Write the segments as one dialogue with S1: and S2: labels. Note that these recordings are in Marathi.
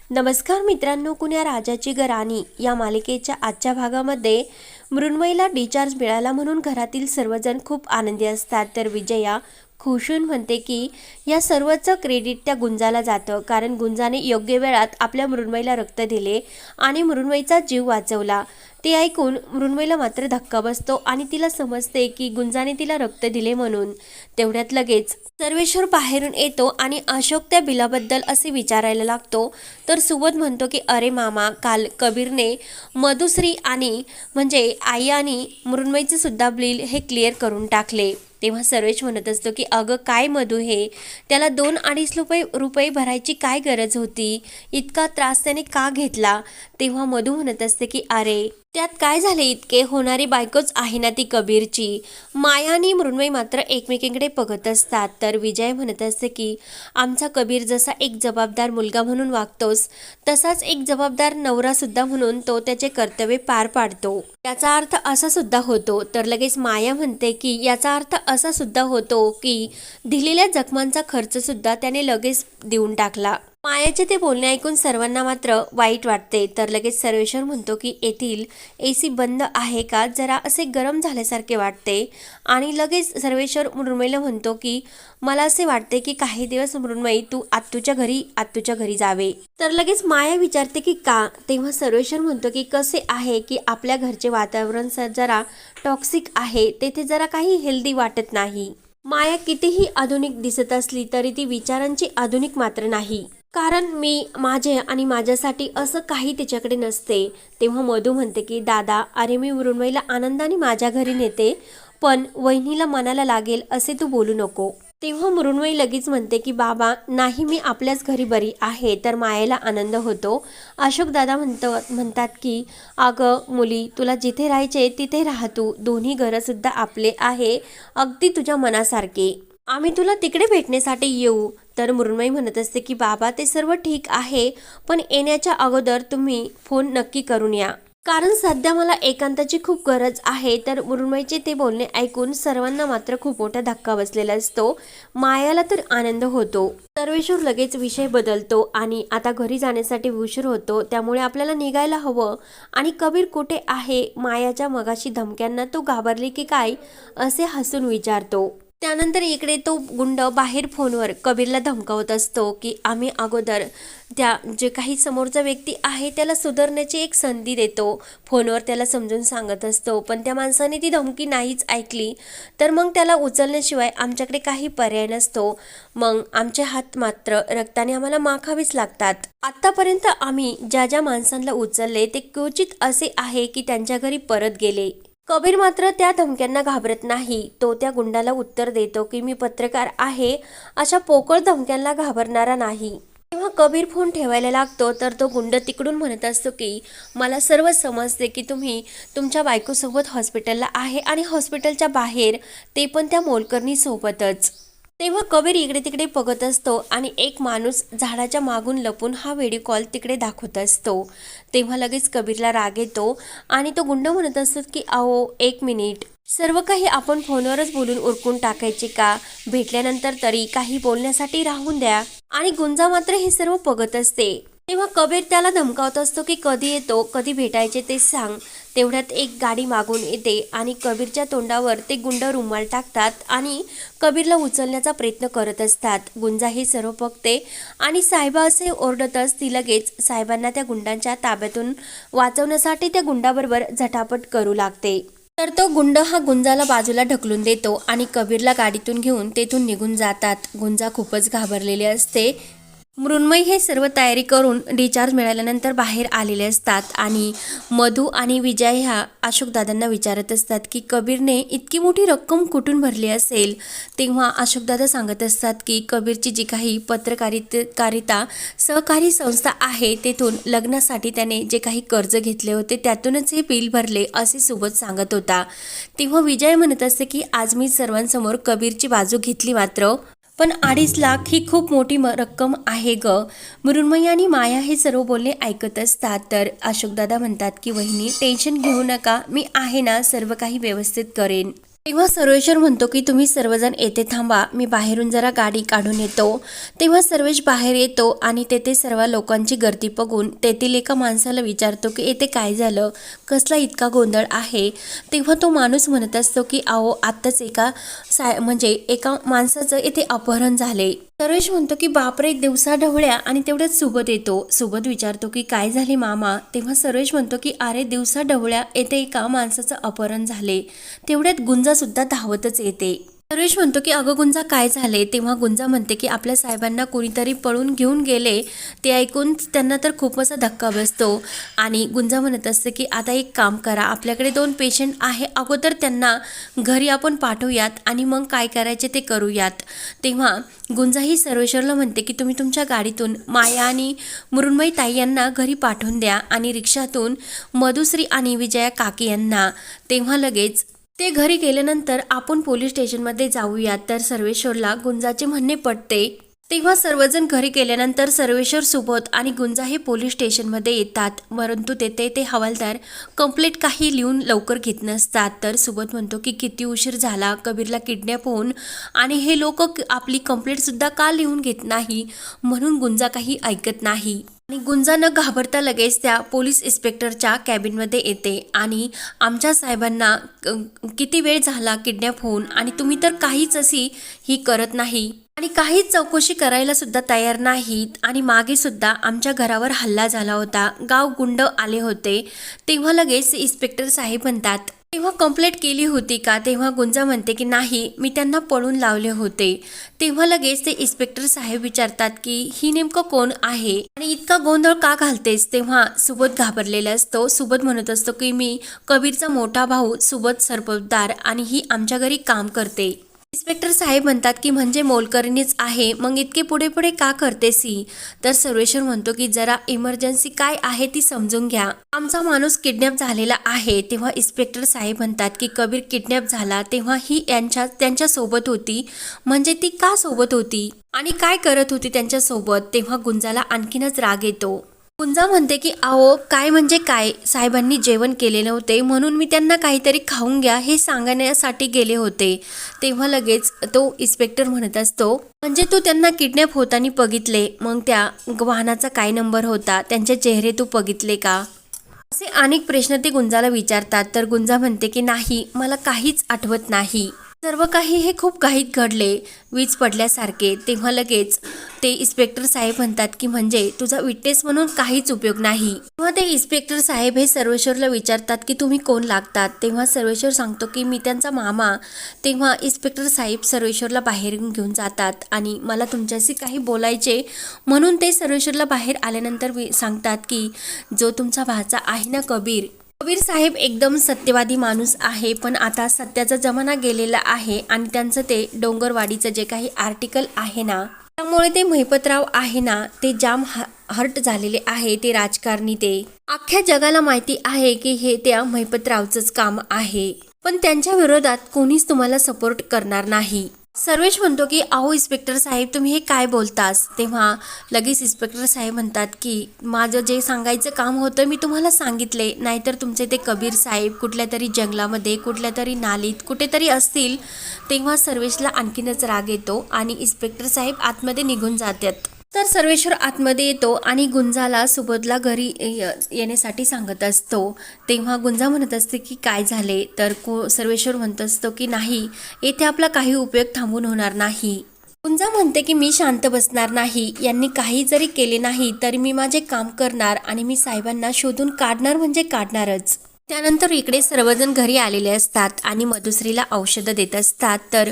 S1: नमस्कार मित्रांनो, कुण्या राजाची गराणी या मालिकेच्या आजच्या भागामध्ये मृण्मयीला डिस्चार्ज मिळाला म्हणून घरातील सर्वजण खूप आनंदी असतात. तर विजया खुशून म्हणते की या सर्वचं क्रेडिट त्या गुंजाला जातं, कारण गुंजाने योग्य वेळात आपल्या मृण्मयीला रक्त दिले आणि मृण्मयीचा जीव वाचवला. ते ऐकून मृण्मयीला मात्र धक्का बसतो आणि तिला समजते की गुंजाने तिला रक्त दिले म्हणून. तेवढ्यात लगेच सर्वेश्वर बाहेरून येतो आणि अशोक त्या बिलाबद्दल असे विचारायला लागतो. तर सुबोध म्हणतो की अरे मामा, काल कबीरने मधुश्री आणि म्हणजे आई आणि मृण्मयीचे सुद्धा बिल हे क्लिअर करून टाकले. तेव्हा सर्वेश म्हणत असतो की अगं काय मधू, हे त्याला 2-2.5 रुपये भरायची काय गरज होती, इतका त्रास त्याने का घेतला. तेव्हा मधू म्हणत असते की अरे त्यात काय झाले, इतके होणारी बायकोच आहे ना ती कबीरची. माया आणि मृण्मयी मात्र एकमेकींकडे बघत असतात. तर विजय म्हणत असते की आमचा कबीर जसा एक जबाबदार मुलगा म्हणून वागतोस, तसाच एक जबाबदार नवरा सुद्धा म्हणून तो त्याचे कर्तव्य पार पाडतो. याचा अर्थ असा सुद्धा होतो. तर लगेच माया म्हणते की याचा अर्थ असा सुद्धा होतो की दिलेल्या जखमांचा खर्च सुद्धा त्याने लगेच देऊन टाकला. मायाचे ते बोलणे ऐकून सर्वांना मात्र वाईट वाटते. तर लगेच सर्वेश्वर म्हणतो की येथील AC बंद आहे का, जरा असे गरम झाल्यासारखे वाटते. आणि लगेच सर्वेश्वर मृण्मयीला म्हणतो की मला असे वाटते की काही दिवस मृण्मयी तू आत्तूच्या घरी जावे. तर लगेच माया विचारते की का. तेव्हा सर्वेश्वर म्हणतो की कसे आहे की आपल्या घरचे वातावरण जरा टॉक्सिक आहे, तेथे जरा काही हेल्दी वाटत नाही. माया कितीही आधुनिक दिसत असली तरी ती विचारांची आधुनिक मात्र नाही, कारण मी माझे आणि माझ्यासाठी असं काही तिच्याकडे नसते. तेव्हा मधू म्हणते की दादा, अरे मी मृण्मयीला आनंदाने माझ्या घरी नेते, पण वहिनीला मनाला लागेल असे तू बोलू नको. तेव्हा मृण्मयी लगेच म्हणते की बाबा नाही, मी आपल्याच घरी बरी आहे. तर मायेला आनंद होतो. अशोक दादा म्हणतात की अगं मुली, तुला जिथे राहायचे तिथे राहा, तू दोन्ही घरं सुद्धा आपले आहे, अगदी तुझ्या मनासारखे. आम्ही तुला तिकडे भेटण्यासाठी येऊ. तर मृण्मयी म्हणत असते की बाबा ते सर्व ठीक आहे, पण येण्याच्या अगोदर तुम्ही फोन नक्की करून या, कारण सध्या मला एकांताची खूप गरज आहे. तर मृण्मयीचे ते बोलणे ऐकून सर्वांना मात्र खूप मोठा धक्का बसलेला असतो. मायाला तर आनंद होतो. सर्वेश्वर लगेच विषय बदलतो आणि आता घरी जाण्यासाठी उशीर होतो, त्यामुळे आपल्याला निघायला हवं. आणि कबीर कुठे आहे, मायाच्या मगाशी धमक्यांना तो घाबरली की काय असे हसून विचारतो. त्यानंतर इकडे तो गुंड बाहेर फोनवर कबीरला धमकावत असतो की आम्ही अगोदर त्या जे काही समोरचा व्यक्ती आहे त्याला सुधारण्याची एक संधी देतो. फोनवर त्याला समजून सांगत असतो, पण त्या माणसाने ती धमकी नाहीच ऐकली. तर मग त्याला उचलण्याशिवाय आमच्याकडे काही पर्याय नसतो. मग आमचे हात मात्र रक्ताने आम्हाला माखावेच लागतात. आतापर्यंत आम्ही ज्या ज्या माणसांना उचलले ते क्वचित असे आहे की त्यांच्या घरी परत गेले. कबीर मात्र त्या धमक्यांना घाबरत नाही. तो त्या गुंडाला उत्तर देतो की मी पत्रकार आहे, अशा पोकळ धमक्यांना घाबरणारा नाही. तेव्हा कबीर फोन ठेवायला लागतो. तर तो गुंड तिकडून म्हणत असतो की मला सर्व समजते की तुम्ही तुमच्या बायकोसोबत हॉस्पिटलला आहे आणि हॉस्पिटलच्या बाहेर ते पण त्या मोलकरणी सोबतच. तेव्हा कबीर इकडे तिकडे बघत असतो आणि एक माणूस झाडाच्या मागून लपून हा व्हिडिओ कॉल तिकडे दाखवत असतो. तेव्हा लगेच कबीरला राग येतो आणि तो गुंड म्हणत असतो की अहो 1 मिनिट, सर्व काही आपण फोनवरच बोलून उरकून टाकायचे का, भेटल्यानंतर तरी काही बोलण्यासाठी राहून द्या. आणि गुंजा मात्र हे सर्व बघत असते. तेव्हा कबीर त्याला धमकावत असतो की कधी येतो, कधी भेटायचे ते सांग. तेवढ्यात एक गाडी मागून येते आणि कबीरच्या तोंडावर ते गुंड रुमाल टाकतात आणि कबीरला उचलण्याचा प्रयत्न करत असतात. गुंजा हे सर्व बघते आणि साहेबा असे ओरडतच ती लगेच साहेबांना त्या गुंडांच्या ताब्यातून वाचवण्यासाठी त्या गुंडाबरोबर झटापट करू लागते. तर तो गुंड हा गुंजाला बाजूला ढकलून देतो आणि कबीरला गाडीतून घेऊन तेथून निघून जातात. गुंजा खूपच घाबरलेली असते. मृण्मयी हे सर्व तयारी करून डिस्चार्ज मिळाल्यानंतर बाहेर आलेले असतात आणि मधू आणि विजय ह्या अशोकदादांना विचारत असतात की कबीरने इतकी मोठी रक्कम कुठून भरली असेल. तेव्हा अशोकदादा सांगत असतात की कबीरची जी काही पत्रकारिता सहकारी संस्था आहे तेथून लग्नासाठी त्याने जे काही कर्ज घेतले होते त्यातूनच हे बिल भरले असे सोबत सांगत होता. तेव्हा विजय म्हणत असते की आज मी सर्वांसमोर कबीरची बाजू घेतली, मात्र पण 2.5 लाख ही खूप मोठी रक्कम आहे ग. मृण्मयी आणि माया हे सर्व बोलणे ऐकत असतात. तर अशोकदादा म्हणतात की वहिनी टेन्शन घेऊ नका, मी आहे ना, सर्व काही व्यवस्थित करेन. तेव्हा सर्वेश्वर म्हणतो की तुम्ही सर्वजण येथे थांबा, मी बाहेरून जरा गाडी काढून येतो. तेव्हा सर्वेश बाहेर येतो आणि तेथे सर्व लोकांची गर्दी बघून तेथील एका माणसाला विचारतो की येथे काय झालं, कसला इतका गोंधळ आहे. तेव्हा तो माणूस म्हणत असतो की अहो आत्ताच म्हणजे एका माणसाचं येथे अपहरण झाले. सर्वेश म्हणतो की बापरे, दिवसा ढवळ्या आणि तेवढ्यात सुबोध येतो. सुबोध विचारतो की काय झाले मामा. तेव्हा सर्वेश म्हणतो की अरे दिवसा ढवळ्या येथे एका माणसाचं अपहरण झाले. तेवढ्यात गुंजा सुद्धा धावतच येते. सर्वेश म्हणतो की अगं गुंजा काय झाले. तेव्हा गुंजा म्हणते की आपल्या साहेबांना कोणीतरी पळून घेऊन गेले. ते ऐकून त्यांना तर खूप असा धक्का बसतो आणि गुंजा म्हणत असते की आता एक काम करा, आपल्याकडे 2 पेशंट आहे, अगोदर त्यांना घरी आपण पाठवूयात आणि मग काय करायचे ते करूयात. तेव्हा गुंजा ही सर्वेश्वरला म्हणते की तुम्ही तुमच्या गाडीतून माया आणि मृण्मयी ताई यांना घरी पाठवून द्या आणि रिक्षातून मधुश्री आणि विजया काकी यांना. तेव्हा लगेच ते घरी गेल्यानंतर आपण पोलीस स्टेशनमध्ये जाऊयात. तर सर्वेश्वरला गुंजाचे म्हणणे पटते. तेव्हा सर्वजण घरी गेल्यानंतर सर्वेश्वर, सुबोध आणि गुंजा हे पोलीस स्टेशनमध्ये येतात. परंतु तेथे ते हवालदार कंप्लेंट काही लिहून लवकर घेत नसतात. तर सुबोध म्हणतो की किती उशीर झाला, कबीरला किडनॅप होऊन आणि हे लोक आपली कंप्लेंट सुद्धा का लिहून घेत नाही. म्हणून गुंजा काही ऐकत नाही आणि गुंजा न घाबरता लगेच त्या पोलीस इन्स्पेक्टरच्या कॅबिनमध्ये येते आणि आमच्या साहेबांना किती वेळ झाला किडनॅप होऊन आणि तुम्ही तर काहीच अशी ही करत नाही आणि काहीच चौकशी करायला सुद्धा तयार नाहीत आणि मागे सुद्धा आमच्या घरावर हल्ला झाला होता, गाव गुंड आले होते. तेव्हा लगेच इन्स्पेक्टर साहेब म्हणतात तेव्हा कंप्लेंट केली होती का. तेव्हा गुंजा म्हणते की नाही, मी त्यांना पळून लावले होते. तेव्हा लगेच ते इन्स्पेक्टर साहेब विचारतात की ही नेमकं कोण आहे आणि इतका गोंधळ का घालतेस. तेव्हा सुबोध घाबरलेला असतो. सुबोध म्हणत असतो की मी कबीरचा मोठा भाऊ सुबोध सरपोतदार आणि ही आमच्या घरी काम करते. इन्स्पेक्टर साहेब म्हणतात की म्हणजे मोलकरणीच आहे, मग इतके पुढे पुढे का करतेस ही. तर सर्वेश्वर म्हणतो की जरा इमर्जन्सी काय आहे ती समजून घ्या, आमचा माणूस किडनॅप झालेला आहे. तेव्हा इन्स्पेक्टर साहेब म्हणतात की कबीर किडनॅप झाला तेव्हा ही त्यांच्या सोबत होती, म्हणजे ती का सोबत होती आणि काय करत होती त्यांच्या सोबत. तेव्हा गुंजाला आणखीनच राग येतो. गुंजा म्हणते की अहो काय म्हणजे काय, साहेबांनी जेवण केले नव्हते म्हणून मी त्यांना काहीतरी खाऊन घ्या हे सांगण्यासाठी गेले होते. तेव्हा लगेच तो इन्स्पेक्टर म्हणत असतो म्हणजे तू त्यांना किडनॅप होताना बघितले, मग त्या वाहनाचा काय नंबर होता, त्यांचे चेहरे तू बघितले का, असे अनेक प्रश्न ते गुंजाला विचारतात. तर गुंजा म्हणते की नाही, मला काहीच आठवत नाही, सर्व काही हे खूप घाईत घडले, वीज पडल्यासारखे. तेव्हा लगेच ते इन्स्पेक्टर साहेब म्हणतात की म्हणजे तुझा विटनेस म्हणून काहीच उपयोग नाही. तेव्हा ते इन्स्पेक्टर साहेब हे सर्वेश्वरला विचारतात की तुम्ही कोण लागतात. तेव्हा सर्वेश्वर सांगतो की मी त्यांचा मामा. तेव्हा इन्स्पेक्टर साहेब सर्वेश्वरला बाहेर घेऊन जातात आणि मला तुमच्याशी काही बोलायचे म्हणून ते सर्वेश्वरला बाहेर आल्यानंतर सांगतात की जो तुमचा भाचा आहे ना कबीर साहेब एकदम सत्यवादी माणूस आहे, पण आता सत्याचा जमाना गेलेला आहे आणि त्यांचं ते डोंगरवाडीचं जे काही आर्टिकल आहे ना, त्यामुळे ते महिपतराव आहे ना, ते जाम हर्ट झालेले आहे. ते राजकारणी, ते अख्ख्या जगाला माहिती आहे की हे त्या महिपतरावचंच काम आहे, पण त्यांच्या विरोधात कोणीच तुम्हाला सपोर्ट करणार नाही. सर्वेश म्हणतो की अहो इन्स्पेक्टर साहेब तुम्ही हे काय बोलतास. तेव्हा लगेच इन्स्पेक्टर साहेब म्हणतात की माझं जे सांगायचं काम होतं मी तुम्हाला सांगितले, नाहीतर तुमचे ते कबीर साहेब कुठल्या तरी जंगलामध्ये कुठल्या तरी नालीत कुठेतरी असतील. तेव्हा सर्वेशला आणखीनच राग येतो आणि इन्स्पेक्टर साहेब आतमध्ये निघून जातात. तर सर्वेश्वर आतमध्ये येतो आणि गुंजाला सुबोधला घरी येण्यासाठी सांगत असतो. तेव्हा गुंजा म्हणत असते की काय झाले. तर सर्वेश्वर म्हणत असतो की नाही, येथे आपला काही उपयोग थांबून होणार नाही. गुंजा म्हणते की मी शांत बसणार नाही, यांनी काही जरी केले नाही तरी मी माझे काम करणार आणि मी साहेबांना शोधून काढणार म्हणजे काढणारच. त्यानंतर इकडे सर्वजण घरी आलेले असतात आणि मधुश्रीला औषधं देत असतात. तर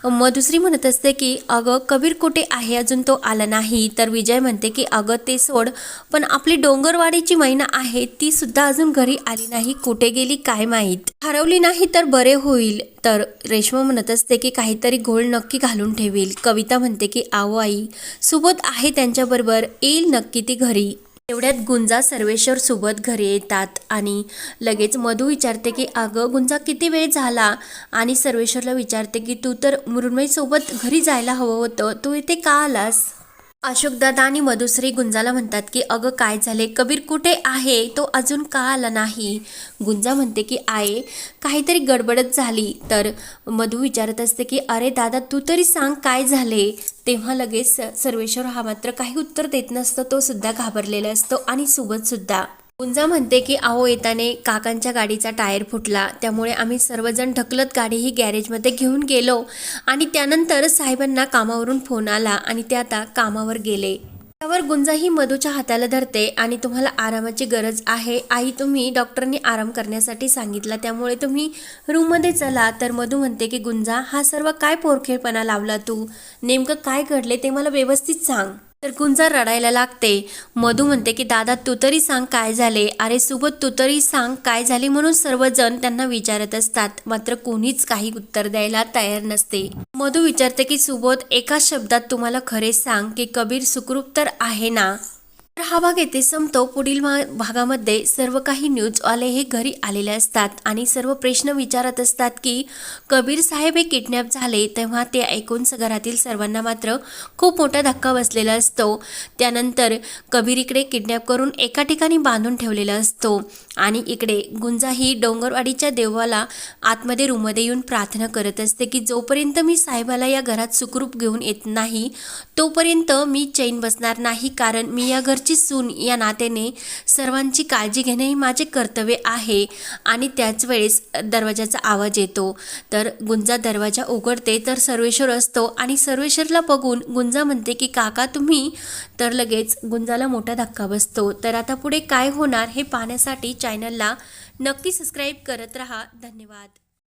S1: मधुश्री म्हणत असते की अगं कबीर कुठे आहे, अजून तो आला नाही. तर विजय म्हणते की अगं ते सोड, पण आपली डोंगरवाडीची मैना आहे ती सुद्धा अजून घरी आली नाही, कुठे गेली काय माहीत, हरवली नाही तर बरे होईल. तर रेश्मा म्हणत असते की काहीतरी घोळ नक्की घालून ठेवील. कविता म्हणते की आहो आई, सुबोध आहे त्यांच्याबरोबर, येईल नक्की ती घरी. तेवढ्यात गुंजा, सर्वेश्वर, सुबोध घरी येतात आणि लगेच मधू विचारते की अगं गुंजा किती वेळ झाला आणि सर्वेश्वरला विचारते की तू तर मृण्मयी सोबत घरी जायला हवं होतं, तू इथे का आलास. अशोकदादा आणि मधुश्री गुंजाला म्हणतात की अगं काय झाले, कबीर कुठे आहे, तो अजून का आला नाही. गुंजा म्हणते की आहे काहीतरी गडबडच झाली. तर मधू विचारत असते की अरे दादा तू तरी सांग काय झाले. तेव्हा लगेच सर्वेश्वर हा मात्र काही उत्तर देत नसतो. तो सुद्धा घाबरलेला असतो आणि सुबोध सुद्धा. गुंजा म्हणते की अहो येताने काकांच्या गाडीचा टायर फुटला, त्यामुळे आम्ही सर्वजण ढकलत गाडी ही गॅरेजमध्ये घेऊन गेलो आणि त्यानंतर साहेबांना कामावरून फोन आला आणि ते आता कामावर गेले. त्यावर गुंजा ही मधूच्या हाताला धरते आणि तुम्हाला आरामाची गरज आहे आई, तुम्ही डॉक्टरनी आराम करण्यासाठी सांगितला, त्यामुळे तुम्ही रूममध्ये चला. तर मधू म्हणते की गुंजा हा सर्व काय पोरखेळपणा लावला तू, नेमकं काय घडले ते मला व्यवस्थित सांग. तर गुंजा रडायला लागते. मधू म्हणते की दादा तू तरी सांग काय झाले, अरे सुबोध तू तरी सांग काय झाले, म्हणून सर्वजण त्यांना विचारत असतात. मात्र कोणीच काही उत्तर द्यायला तयार नसते. मधू विचारते की सुबोध एका शब्दात तुम्हाला खरे सांग की कबीर सुखरूप तर आहे ना. तर हा भाग येथे संपतो. पुढील भागामध्ये सर्व काही न्यूजवाले हे घरी आलेले असतात आणि सर्व प्रश्न विचारत असतात की कबीर साहेब हे किडनॅप झाले. तेव्हा ते ऐकून घरातील सर्वांना मात्र खूप मोठा धक्का बसलेला असतो. त्यानंतर कबीर इकडे किडनॅप करून एका ठिकाणी बांधून ठेवलेला असतो आणि इकडे गुंजा ही डोंगरवाडीच्या देवाला आतमध्ये रूममध्ये येऊन प्रार्थना करत असते की जोपर्यंत मी साहेबाला या घरात सुखरूप घेऊन येत नाही तोपर्यंत मी चैन बसणार नाही, कारण मी या घरची सून या नात्याने सर्वांची काळजी घेणे हे माझे कर्तव्य आहे. आणि त्याच वेळेस दरवाजाचा आवाज येतो. तर गुंजा दरवाजा उघडते तर सर्वेश्वर असतो आणि सर्वेश्वरला बघून गुंजा म्हणते की काका तुम्ही. तर लगेच गुंजाला मोठा धक्का बसतो. तर आता पुढे काय होणार हे पाहण्यासाठी चॅनलला नक्की सबस्क्राईब करत राहा. धन्यवाद.